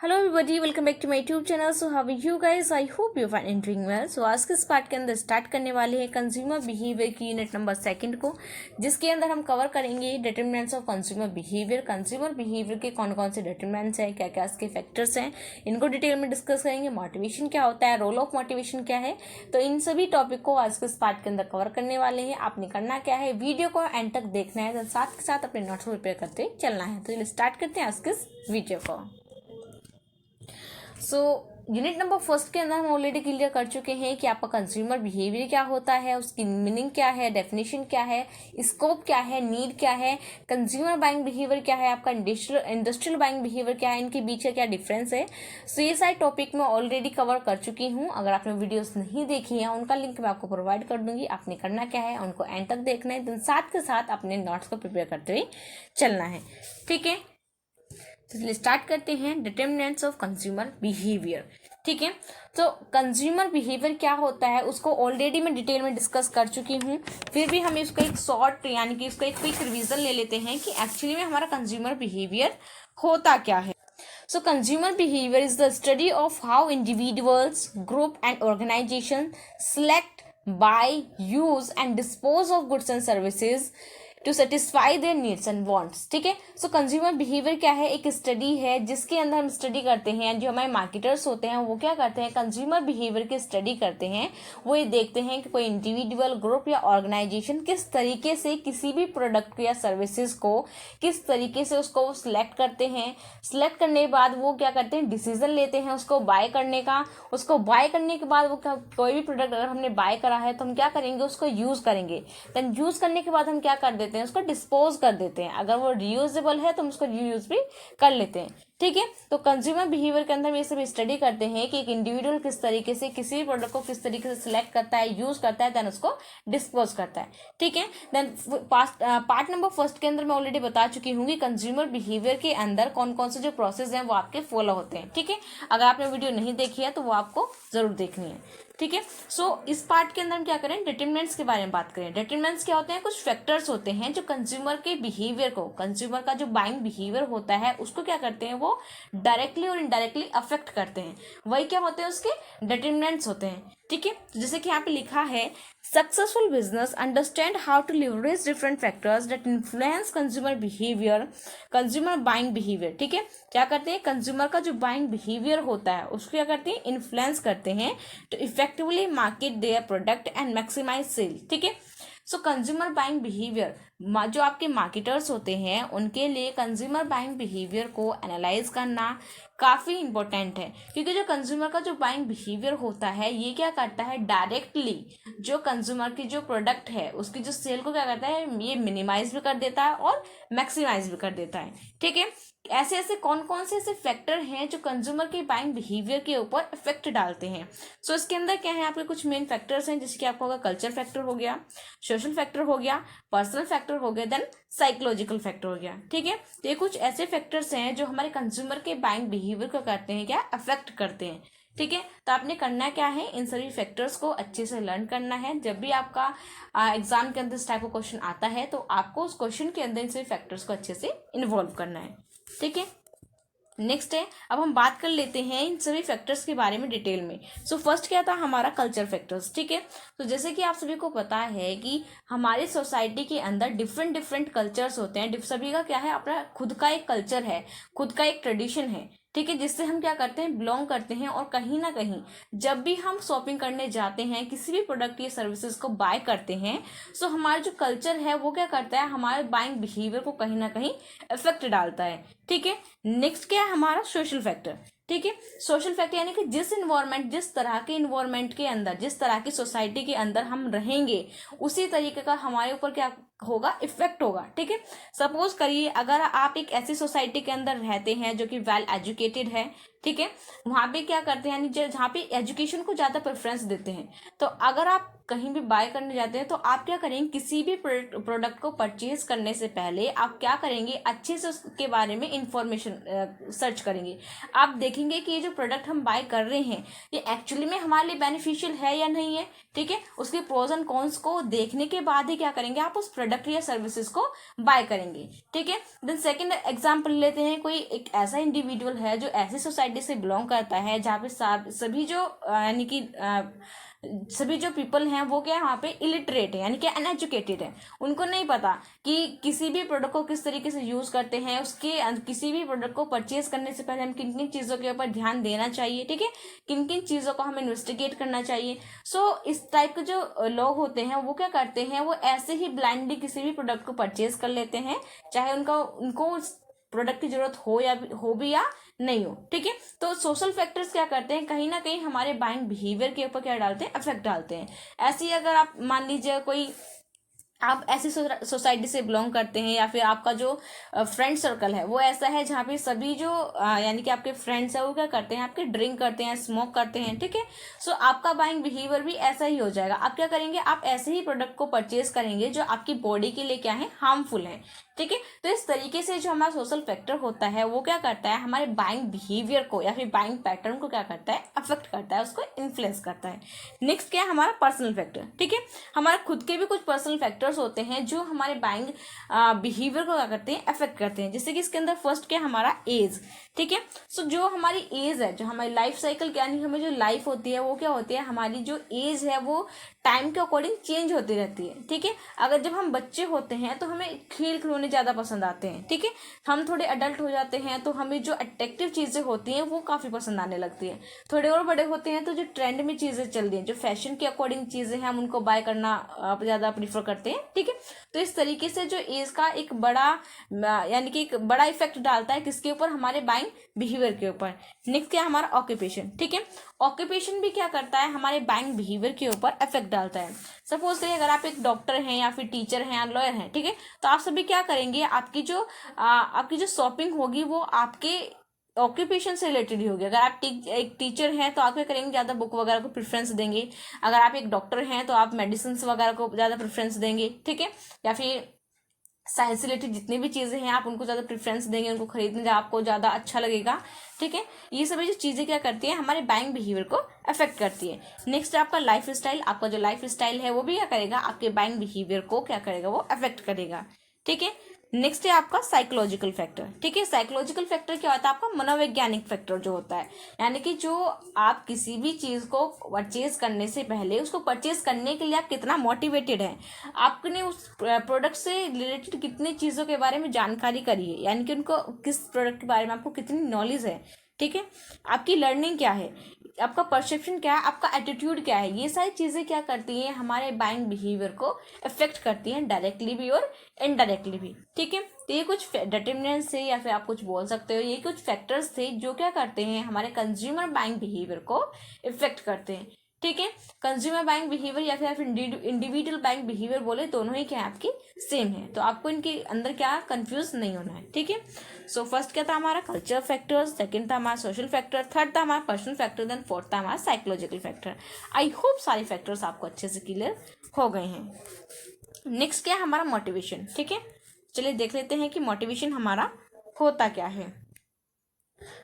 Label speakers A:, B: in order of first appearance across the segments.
A: Hello everybody, welcome back to my YouTube channel. So how are you guys? I hope you fine and doing well. So आज के इस part के अंदर start करने वाले हैं कंज्यूमर बिहेवियर की यूनिट नंबर 2 को, जिसके अंदर हम कवर करेंगे determinants of consumer behaviour. Consumer behaviour के कौन कौन से डिटरमिनेंट्स हैं, क्या क्या इसके फैक्टर्स हैं, इनको डिटेल में डिस्कस करेंगे। मोटिवेशन क्या होता है, रोल ऑफ मोटिवेशन क्या है, तो इन सभी टॉपिक को आज के इस पार्ट के अंदर कवर करने वाले हैं। आपने करना क्या है, वीडियो को एंड तक देखना है, तो साथ के साथ अपने नोट्स को प्रिपेयर करते चलना है। तो चलिए स्टार्ट करते हैं आज के इस वीडियो को। सो यूनिट नंबर 1 के अंदर हम ऑलरेडी क्लियर कर चुके हैं कि आपका कंज्यूमर बिहेवियर क्या होता है, उसकी मीनिंग क्या है, डेफिनेशन क्या है, स्कोप क्या है, नीड क्या है, कंज्यूमर बाइंग बिहेवियर क्या है, आपका इंडस्ट्रियल बाइंग बिहेवियर क्या है, इनके बीच का क्या डिफरेंस है। सो ये सारे टॉपिक मैं ऑलरेडी कवर कर चुकी हूँ। अगर आपने वीडियोस नहीं देखी हैं, उनका लिंक मैं आपको प्रोवाइड कर दूंगी। आपने करना क्या है, उनको एंड तक देखना है, देन साथ के साथ अपने नोट्स को प्रिपेयर करते हुए चलना है। ठीक है, चलिए स्टार्ट करते हैं डिटरमिनेंट्स ऑफ कंज्यूमर बिहेवियर। ठीक है, तो कंज्यूमर बिहेवियर क्या होता है उसको ऑलरेडी मैं डिटेल में डिस्कस कर चुकी हूँ। फिर भी हम इसको एक शॉर्ट यानी कि इसको एक क्विक रिवीजन ले लेते हैं कि एक्चुअली में हमारा कंज्यूमर बिहेवियर होता क्या है। So consumer behavior is the study of how individuals, group and organization select, buy, use and dispose of goods and services to satisfy their needs and wants. ठीक है, सो कंज्यूमर बिहेवियर क्या है, एक study है जिसके अंदर हम स्टडी करते हैं। जो हमारे मार्केटर्स होते हैं वो क्या करते हैं, कंज्यूमर बिहेवियर की स्टडी करते हैं। वो ये देखते हैं कि कोई इंडिविजुअल, ग्रुप या ऑर्गेनाइजेशन किस तरीके से किसी भी प्रोडक्ट या सर्विसेज को किस तरीके से उसको सिलेक्ट करते हैं। सिलेक्ट करने के बाद वो क्या करते हैं, डिसीजन लेते हैं उसको बाय करने का। उसको बाय करने के बाद वो कोई भी प्रोडक्ट अगर हमने बाय करा है तो हम क्या करेंगे, उसको यूज करेंगे। देन यूज करने के बाद हम क्या कर देते हैं, उसको डिस्पोज कर देते हैं। अगर वो रीयूजेबल है तो हम उसको रीयूज भी कर लेते हैं। ठीक है, तो कंज्यूमर बिहेवियर के अंदर ये सब स्टडी करते हैं कि एक इंडिविजुअल किस तरीके से किसी भी प्रोडक्ट को किस तरीके से सिलेक्ट करता है, यूज करता है, देन उसको डिस्पोज करता है। ठीक है, देन पार्ट नंबर 1 के अंदर मैं ऑलरेडी बता चुकी हूँ कि कंज्यूमर बिहेवियर के अंदर कौन कौन से जो प्रोसेस हैं वो आपके फॉलो होते हैं। ठीक है, अगर आपने वीडियो नहीं देखी है तो वो आपको जरूर देखनी है। ठीक है, सो इस पार्ट के अंदर हम क्या करें, डिटरमिनेंट्स के बारे में बात करें। डिटरमिनेंट्स क्या होते हैं, कुछ फैक्टर्स होते हैं जो कंज्यूमर के बिहेवियर को, कंज्यूमर का जो बाइंग बिहेवियर होता है उसको क्या करते हैं, वो डायरेक्टली और इनडायरेक्टली अफेक्ट करते हैं। वही क्या होते हैं, उसके डिटरमिनेंट्स होते हैं। ठीक है, जैसे कि यहाँ पे लिखा है, successful business understand how to leverage different factors that influence consumer behaviour, consumer buying behaviour. ठीक है, क्या करते हैं, कंज्यूमर का जो बाइंग बिहेवियर होता है उसको क्या करते हैं, इन्फ्लुएंस करते हैं to effectively market their product and maximise sale. ठीक है, सो कंज्यूमर बाइंग बिहेवियर, जो आपके मार्केटर्स होते हैं उनके लिए कंज्यूमर बाइंग बिहेवियर को एनालाइज करना काफ़ी इंपॉर्टेंट है। क्योंकि जो कंज्यूमर का जो बाइंग बिहेवियर होता है ये क्या करता है, डायरेक्टली जो कंज्यूमर की जो प्रोडक्ट है उसकी जो सेल को क्या करता है, ये मिनिमाइज भी कर देता है और मैक्सिमाइज भी कर देता है। ठीक है, ऐसे ऐसे कौन कौन से ऐसे फैक्टर हैं जो कंज्यूमर के बाइंग बिहेवियर के ऊपर इफेक्ट डालते हैं। सो इसके अंदर क्या है, आपके कुछ मेन फैक्टर्स हैं, जैसे कि आपका होगा कल्चर फैक्टर हो गया, सोशल फैक्टर हो गया, पर्सनल फैक्टर हो गया, देन साइकोलॉजिकल फैक्टर हो गया। ठीक है, तो ये कुछ ऐसे फैक्टर्स हैं जो हमारे कंज्यूमर के बाइंग बिहेवियर को करते हैं, क्या अफेक्ट करते हैं। ठीक है, तो आपने करना क्या है, इन सभी फैक्टर्स को अच्छे से लर्न करना है। जब भी आपका एग्जाम के अंदर इस टाइप का क्वेश्चन आता है तो आपको उस क्वेश्चन के अंदर इन सभी फैक्टर्स को अच्छे से इन्वॉल्व करना है। ठीक है, नेक्स्ट है, अब हम बात कर लेते हैं इन सभी फैक्टर्स के बारे में डिटेल में। सो फर्स्ट क्या था, हमारा कल्चर फैक्टर्स। ठीक है, तो जैसे कि आप सभी को पता है कि हमारी सोसाइटी के अंदर डिफरेंट डिफरेंट कल्चर्स होते हैं। सभी का क्या है, अपना खुद का एक कल्चर है, खुद का एक ट्रेडिशन है। ठीक है, जिससे हम क्या करते हैं, बिलोंग करते हैं। और कहीं ना कहीं जब भी हम शॉपिंग करने जाते हैं, किसी भी प्रोडक्ट या सर्विसेज को बाय करते हैं, सो हमारा जो कल्चर है वो क्या करता है, हमारे बाइंग बिहेवियर को कहीं ना कहीं इफेक्ट डालता है। ठीक है, नेक्स्ट क्या है, हमारा सोशल फैक्टर। ठीक है, सोशल फैक्टर यानी कि जिस इन्वायरमेंट, जिस तरह के इन्वायरमेंट के अंदर, जिस तरह की सोसाइटी के अंदर हम रहेंगे उसी तरीके का हमारे ऊपर क्या होगा, इफेक्ट होगा। ठीक है, सपोज करिए अगर आप एक ऐसी सोसाइटी के अंदर रहते हैं जो कि वेल एजुकेटेड है, ठीक है, वहां पे क्या करते हैं, यानी जहाँ पे एजुकेशन को ज्यादा प्रेफरेंस देते हैं, तो अगर आप कहीं भी बाय करने जाते हैं तो आप क्या करेंगे, किसी भी प्रोडक्ट को परचेज करने से पहले आप क्या करेंगे, अच्छे से उसके बारे में इंफॉर्मेशन सर्च करेंगे। आप देखेंगे देखेंगे कि ये जो प्रोडक्ट हम बाय कर रहे हैं ये एक्चुअली में हमारे लिए बेनिफिशियल है या नहीं है, ठीक है। उसके प्रोज एंड कॉन्स को देखने के बाद ही क्या करेंगे, आप उस प्रोडक्ट या सर्विसेज को बाय करेंगे, ठीक है। देन सेकंड एग्जांपल लेते हैं, कोई एक ऐसा इंडिविजुअल है जो ऐसी सोसाइटी से बिलोंग करता है जहाँ पे सभी जो यानी कि सभी जो पीपल हैं वो क्या है, वहाँ पे इलिटरेट है, यानी कि अनएजुकेटेड है। उनको नहीं पता कि किसी भी प्रोडक्ट को किस तरीके से यूज करते हैं, उसके किसी भी प्रोडक्ट को परचेज करने से पहले हम किन किन चीज़ों के ऊपर ध्यान देना चाहिए, ठीक है, किन किन चीज़ों को हमें इन्वेस्टिगेट करना चाहिए। सो इस टाइप के जो लोग होते हैं वो क्या करते हैं, वो ऐसे ही ब्लाइंडली किसी भी प्रोडक्ट को परचेज कर लेते हैं, चाहे उनको प्रोडक्ट की जरूरत हो भी या नहीं हो, ठीक है। तो सोशल फैक्टर्स क्या करते हैं, कहीं ना कहीं हमारे बाइंग बिहेवियर के ऊपर क्या डालते हैं, इफेक्ट डालते हैं। ऐसे ही अगर आप मान लीजिए कोई आप ऐसी सोसाइटी से बिलोंग करते हैं या फिर आपका जो फ्रेंड सर्कल है वो ऐसा है जहाँ पे सभी जो यानी कि आपके फ्रेंड्स है वो क्या करते हैं, आपके ड्रिंक करते हैं, स्मोक करते हैं, ठीक है। सो आपका बाइंग बिहेवियर भी ऐसा ही हो जाएगा। आप क्या करेंगे, आप ऐसे ही प्रोडक्ट को परचेज करेंगे जो आपकी बॉडी के लिए क्या है, हार्मफुल है, ठीक है। तो इस तरीके से जो हमारा सोशल फैक्टर होता है वो क्या करता है, हमारे बाइंग बिहेवियर को या फिर बाइंग पैटर्न को क्या करता है, अफेक्ट करता है, उसको इन्फ्लुएंस करता है। नेक्स्ट क्या है, हमारा पर्सनल फैक्टर, ठीक है। हमारे खुद के भी कुछ पर्सनल फैक्टर्स होते हैं जो हमारे बाइंग बिहेवियर को क्या करते हैं, अफेक्ट करते हैं। जैसे कि इसके अंदर फर्स्ट क्या, हमारा एज, ठीक है। सो जो हमारी एज है, जो हमारी लाइफ साइकिल यानी हमें जो लाइफ होती है वो क्या होती है, हमारी जो एज है वो टाइम के अकॉर्डिंग चेंज होती रहती है, ठीक है। अगर जब हम बच्चे होते हैं तो हमें खेल खिलौने ज्यादा पसंद आते हैं, ठीक है। हम थोड़े अडल्ट हो जाते हैं तो हमें जो अट्रैक्टिव चीजें होती हैं वो काफी पसंद आने लगती है। थोड़े और बड़े होते हैं तो जो ट्रेंड में चीजें चल रही हैं, जो फैशन के अकॉर्डिंग चीजें हैं, हम उनको बाय करना ज्यादा प्रीफर करते हैं, ठीक है। तो इस तरीके से जो एज का एक बड़ा यानी कि एक बड़ा इफेक्ट डालता है किसके ऊपर, हमारे बाइंग बिहेवियर के ऊपर। नेक्स्ट क्या है, हमारा ऑक्यूपेशन, ठीक है। ऑक्यूपेशन भी क्या करता है, हमारे बाइंग बिहेवियर के ऊपर इफेक्ट डालता है। सपोज करिए अगर आप एक डॉक्टर हैं या फिर टीचर हैं या लॉयर हैं, ठीक है, तो आप सभी क्या करेंगे, आपकी जो शॉपिंग होगी वो आपके ऑक्यूपेशन से रिलेटेड ही होगी। अगर आप एक टीचर हैं तो आप क्या करेंगे, ज़्यादा बुक वगैरह को प्रेफरेंस देंगे। अगर आप एक डॉक्टर हैं तो आप मेडिसिन वगैरह को ज़्यादा प्रेफरेंस देंगे, ठीक है। या फिर साइंस रिलेटेड जितनी भी चीज़ें हैं आप उनको ज़्यादा प्रेफरेंस देंगे, उनको खरीदने जब आपको ज़्यादा अच्छा लगेगा, ठीक है। ये सभी जो चीज़ें क्या करती हैं, हमारे बाइंग बिहेवियर को अफेक्ट करती है। नेक्स्ट आपका लाइफ स्टाइल, आपका जो लाइफ स्टाइल है वो भी क्या करेगा, आपके बाइंग बिहेवियर को क्या करेगा, वो अफेक्ट करेगा, ठीक है। नेक्स्ट है आपका साइकोलॉजिकल फैक्टर, ठीक है। साइकोलॉजिकल फैक्टर क्या होता है, आपका मनोवैज्ञानिक फैक्टर जो होता है, यानी कि जो आप किसी भी चीज को परचेज करने से पहले उसको परचेज करने के लिए आप कितना मोटिवेटेड हैं, आपने उस प्रोडक्ट से रिलेटेड कितनी चीजों के बारे में जानकारी करी है, यानी कि उनको किस प्रोडक्ट के बारे में आपको कितनी नॉलेज है, ठीक है। आपकी लर्निंग क्या है, आपका परसेप्शन क्या है, आपका एटीट्यूड क्या है, ये सारी चीजें क्या करती हैं, हमारे बाइंग बिहेवियर को इफेक्ट करती हैं, डायरेक्टली भी और इनडायरेक्टली भी, ठीक है। तो ये कुछ डिटर्मिनेंट्स थे या फिर आप कुछ बोल सकते हो, ये कुछ फैक्टर्स थे जो क्या करते हैं, हमारे कंज्यूमर बाइंग बिहेवियर को इफेक्ट करते हैं, ठीक है। कंज्यूमर बाइंग बिहेवियर या फिर इंडिविजुअल बाइंग बिहेवियर बोले, दोनों ही क्या है, आपकी सेम है। तो आपको इनके अंदर क्या कंफ्यूज नहीं होना है, ठीक है। सो फर्स्ट क्या था हमारा कल्चर फैक्टर, सेकंड था हमारा सोशल फैक्टर, थर्ड था हमारा पर्सनल फैक्टर, देन फोर्थ था हमारा साइकोलॉजिकल फैक्टर। आई होप सारे फैक्टर्स आपको अच्छे से क्लियर हो गए हैं। नेक्स्ट क्या है हमारा मोटिवेशन, ठीक है। चलिए देख लेते हैं कि मोटिवेशन हमारा होता क्या है।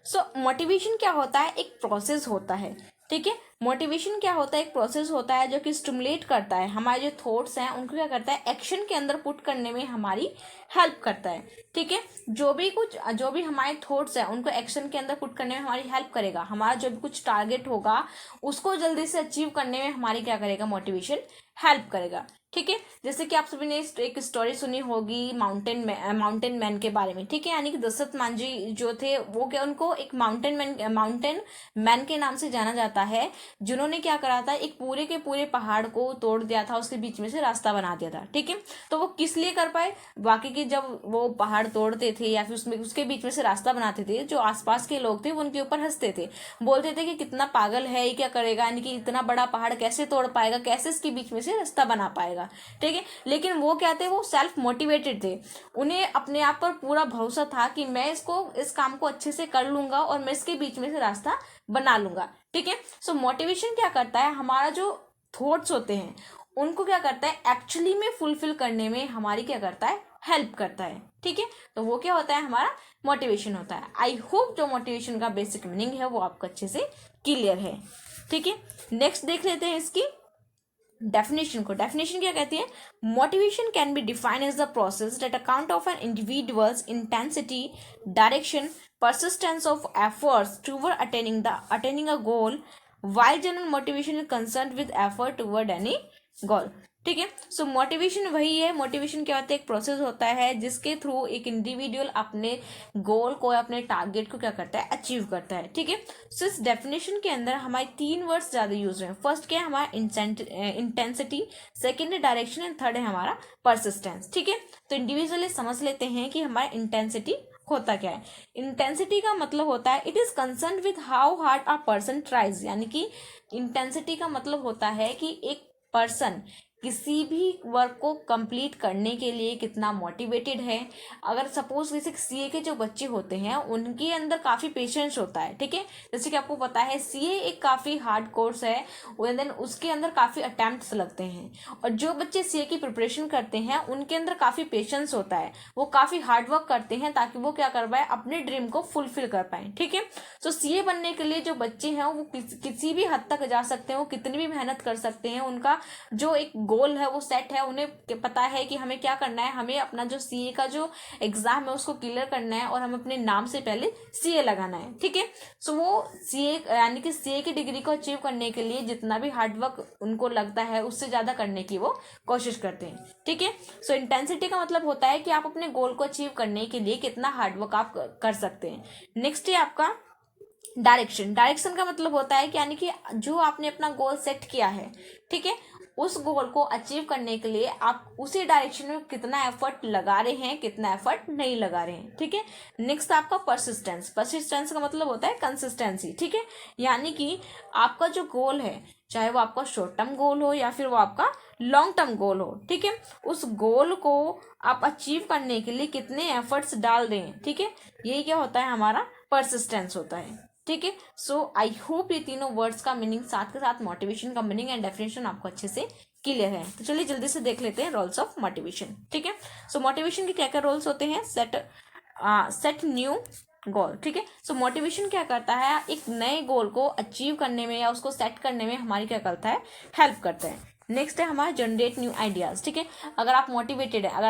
A: सो मोटिवेशन क्या होता है, एक प्रोसेस होता है, ठीक है। मोटिवेशन क्या होता है, एक प्रोसेस होता है जो कि स्टिमुलेट करता है हमारे जो थॉट्स हैं उनको क्या करता है, एक्शन के अंदर पुट करने में हमारी हेल्प करता है, ठीक है। जो भी हमारे थॉट्स हैं उनको एक्शन के अंदर पुट करने में हमारी हेल्प करेगा। हमारा जो भी कुछ टारगेट होगा उसको जल्दी से अचीव करने में हमारी क्या करेगा, मोटिवेशन हेल्प करेगा, ठीक है। जैसे कि आप सभी ने एक स्टोरी सुनी होगी माउंटेन मैन के बारे में, ठीक है। यानी कि दशरथ मांझी जो थे वो क्या, उनको एक माउंटेन मैन के नाम से जाना जाता है, जिन्होंने क्या करा था, एक पूरे के पूरे पहाड़ को तोड़ दिया था, उसके बीच में से रास्ता बना दिया था, ठीक है। तो वो किस लिए कर पाए, बाकी की जब वो पहाड़ तोड़ते थे या फिर उसके बीच में से रास्ता बनाते थे, जो आसपास के लोग थे वो उनके ऊपर हंसते थे, बोलते थे कि कितना पागल है, ये क्या करेगा, यानी कि इतना बड़ा पहाड़ कैसे तोड़ पाएगा, कैसे इसके बीच में से रास्ता बना पाएगा, ठीक है। लेकिन वो क्या थे, वो सेल्फ मोटिवेटेड थे, उन्हें अपने आप पर पूरा भरोसा था कि मैं इस काम को अच्छे से कर लूंगा और मैं इसके बीच में से रास्ता बना लूंगा, ठीक है। सो मोटिवेशन क्या करता है, हमारा जो थॉट्स होते हैं उनको क्या करता है, एक्चुअली में फुलफिल करने में हमारी क्या करता है, हेल्प करता है। ठीक है, तो वो क्या होता है, हमारा मोटिवेशन होता है। आई होप जो मोटिवेशन का बेसिक मीनिंग है वो आपको अच्छे से क्लियर है। ठीक है, नेक्स्ट देख लेते हैं इसकी डेफिनेशन को। डेफिनेशन क्या कहती है, motivation can be defined as the process that account of an individuals intensity, direction, persistence of efforts toward attaining a goal, while general motivation is concerned with effort toward any goal। ठीक है, सो motivation वही है। Motivation क्या होता है, एक process होता है जिसके थ्रू एक इंडिविजुअल अपने गोल को, अपने टारगेट को क्या करता है, अचीव करता है। ठीक है, सो इस डेफिनेशन के अंदर हमारे 3 वर्ड्स ज्यादा यूज हैं। फर्स्ट क्या है, हमारा इंटेंसिटी, सेकेंड है डायरेक्शन एंड थर्ड है हमारा परसिस्टेंस। ठीक है, तो इंडिविजुअली समझ लेते हैं कि हमारा इंटेंसिटी होता क्या है। इंटेंसिटी का मतलब होता है it is concern with how hard a person tries, यानी कि इंटेंसिटी का मतलब होता है कि एक पर्सन किसी भी वर्क को कंप्लीट करने के लिए कितना मोटिवेटेड है। अगर सपोज जैसे सीए के जो बच्चे होते हैं उनके अंदर काफ़ी पेशेंस होता है। ठीक है, जैसे कि आपको पता है सीए एक काफ़ी हार्ड कोर्स है, देन उसके अंदर काफ़ी अटैम्प्ट्स लगते हैं, और जो बच्चे सीए की प्रिपरेशन करते हैं उनके अंदर काफ़ी पेशेंस होता है, वो काफ़ी हार्ड वर्क करते हैं ताकि वो क्या कर पाए, अपने ड्रीम को फुलफिल कर पाए। ठीक है, तो सीए बनने के लिए जो बच्चे हैं वो किसी भी हद तक जा सकते हैं, वो कितनी भी मेहनत कर सकते हैं। उनका जो एक गोल है वो सेट है, उन्हें पता है कि हमें क्या करना है, हमें अपना जो सीए का जो एग्जाम है उसको क्लियर करना है और हमें अपने नाम से पहले सीए लगाना है। ठीक है, सो वो सीए यानी कि सीए की डिग्री को अचीव करने के लिए जितना भी हार्डवर्क उनको लगता है उससे ज्यादा करने की वो कोशिश करते हैं। ठीक है, सो इंटेंसिटी का मतलब होता है कि आप अपने गोल को अचीव करने के लिए कितना हार्डवर्क आप कर सकते हैं। नेक्स्ट है आपका डायरेक्शन। डायरेक्शन का मतलब होता है कि यानी कि जो आपने अपना गोल सेट किया है, ठीक है, उस गोल को अचीव करने के लिए आप उसी डायरेक्शन में कितना एफर्ट लगा रहे हैं, कितना एफर्ट नहीं लगा रहे हैं। ठीक है, नेक्स्ट आपका परसिस्टेंस। परसिस्टेंस का मतलब होता है कंसिस्टेंसी। ठीक है, यानी कि आपका जो गोल है, चाहे वो आपका शॉर्ट टर्म गोल हो या फिर वो आपका लॉन्ग टर्म गोल हो, ठीक है, उस गोल को आप अचीव करने के लिए कितने एफर्ट्स डाल रहे हैं। ठीक है, यही क्या होता है, हमारा परसिस्टेंस होता है। ठीक है, सो आई होप ये तीनों वर्ड्स का मीनिंग साथ के साथ मोटिवेशन का मीनिंग एंड डेफिनेशन आपको अच्छे से क्लियर है। तो चलिए जल्दी से देख लेते हैं रोल्स ऑफ मोटिवेशन। ठीक है, सो मोटिवेशन के क्या क्या रोल्स होते हैं, सेट न्यू गोल। ठीक है, सो मोटिवेशन क्या करता है, एक नए गोल को अचीव करने में या उसको सेट करने में हमारी क्या करता है, हेल्प करता है। नेक्स्ट है हमारा जनरेट न्यू आइडियाज। ठीक है, अगर आप मोटिवेटेड है, अगर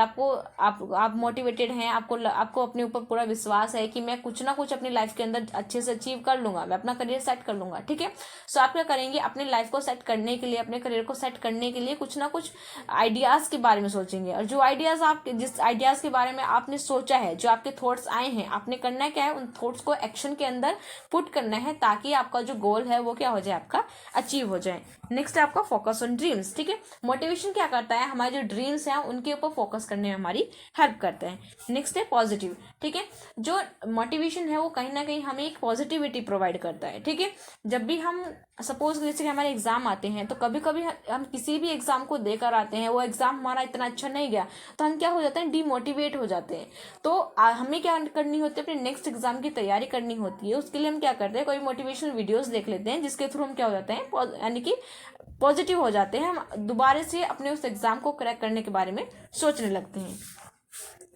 A: आप मोटिवेटेड हैं, आपको अपने ऊपर पूरा विश्वास है कि मैं कुछ ना कुछ अपनी लाइफ के अंदर अच्छे से अचीव कर लूंगा, मैं अपना करियर सेट कर लूंगा। ठीक है, सो आप क्या करेंगे, अपनी लाइफ को सेट करने के लिए, अपने करियर को सेट करने के लिए कुछ ना कुछ आइडियाज के बारे में सोचेंगे, और जो आइडियाज जिस आइडियाज के बारे में आपने सोचा है, जो आपके थॉट्स आए हैं, आपने करना क्या है, उन थॉट्स को एक्शन के अंदर पुट करना है ताकि आपका जो गोल है वो क्या हो जाए, आपका अचीव हो जाए। नेक्स्ट है आपका फोकस ऑन ड्रीम्स। ठीक है, मोटिवेशन क्या करता है, हमारे जो ड्रीम्स हैं उनके ऊपर फोकस करने में हमारी हेल्प करता है। नेक्स्ट है पॉजिटिव। ठीक है, जो मोटिवेशन है वो कहीं ना कहीं हमें एक पॉजिटिविटी प्रोवाइड करता है। ठीक है, जब भी हम सपोज जैसे कि हमारे एग्जाम आते हैं तो कभी कभी हम किसी भी एग्जाम को देकर आते हैं, वो एग्जाम हमारा इतना अच्छा नहीं गया तो हम क्या हो जाते हैं, डीमोटिवेट हो जाते हैं। तो हमें क्या करनी होती है, अपने नेक्स्ट एग्जाम की तैयारी करनी होती है। उसके लिए हम क्या करते हैं, कोई मोटिवेशनल वीडियोस देख लेते हैं जिसके थ्रू हम क्या हो जाते हैं, यानी कि पॉजिटिव हो जाते हैं, हम दोबारा से अपने उस एग्जाम को क्रैक करने के बारे में सोचने लगते हैं।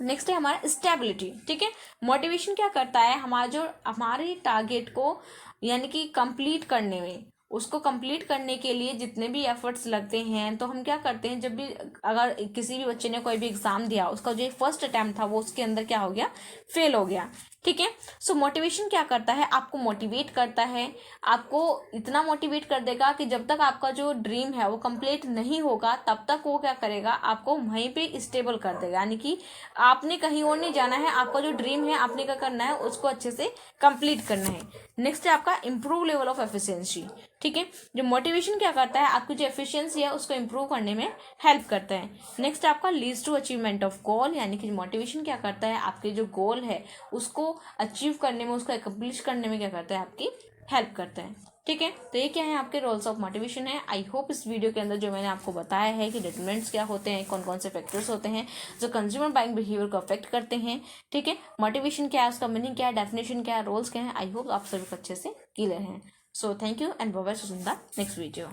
A: नेक्स्ट है हमारा स्टेबिलिटी। ठीक है, मोटिवेशन क्या करता है, हमारे टारगेट को यानी कि कंप्लीट करने में, उसको कंप्लीट करने के लिए जितने भी एफर्ट्स लगते हैं, तो हम क्या करते हैं, जब भी अगर किसी भी बच्चे ने कोई भी एग्जाम दिया, उसका जो फर्स्ट अटेम्प्ट था वो उसके अंदर क्या हो गया, फेल हो गया। ठीक है, सो मोटिवेशन क्या करता है, आपको मोटिवेट करता है, आपको इतना मोटिवेट कर देगा कि जब तक आपका जो ड्रीम है वो कंप्लीट नहीं होगा तब तक वो क्या करेगा, आपको वहीं पे स्टेबल कर देगा, यानी कि आपने कहीं और नहीं जाना है, आपका जो ड्रीम है आपने क्या करना है, उसको अच्छे से कंप्लीट करना है। नेक्स्ट है आपका इंप्रूव लेवल ऑफ एफिशिएंसी। ठीक है, जो मोटिवेशन क्या करता है, आपकी जो एफिशिएंसी है उसको इंप्रूव करने में हेल्प करता है। नेक्स्ट आपका leads to achievement of goal, यानी कि मोटिवेशन क्या करता है, आपके जो गोल है उसको अचीव करने में, उसको एक्म्प्लिश करने में क्या करता है, आपकी हेल्प करता है। ठीक है, तो ये क्या है, आपके रोल्स ऑफ मोटिवेशन है। आई होप इस वीडियो के अंदर जो मैंने आपको बताया है कि डिटरमिनेंट्स क्या होते हैं, कौन कौन से फैक्टर्स होते हैं जो कंज्यूमर बाइंग बिहेवियर को अफेक्ट करते हैं। ठीक है, मोटिवेशन क्या है, उसका मीनिंग क्या है, डेफिनेशन क्या है, रोल्स क्या है, आई होप आप सभी को अच्छे से क्लियर हैं। So thank you and bye bye, see you in the next video.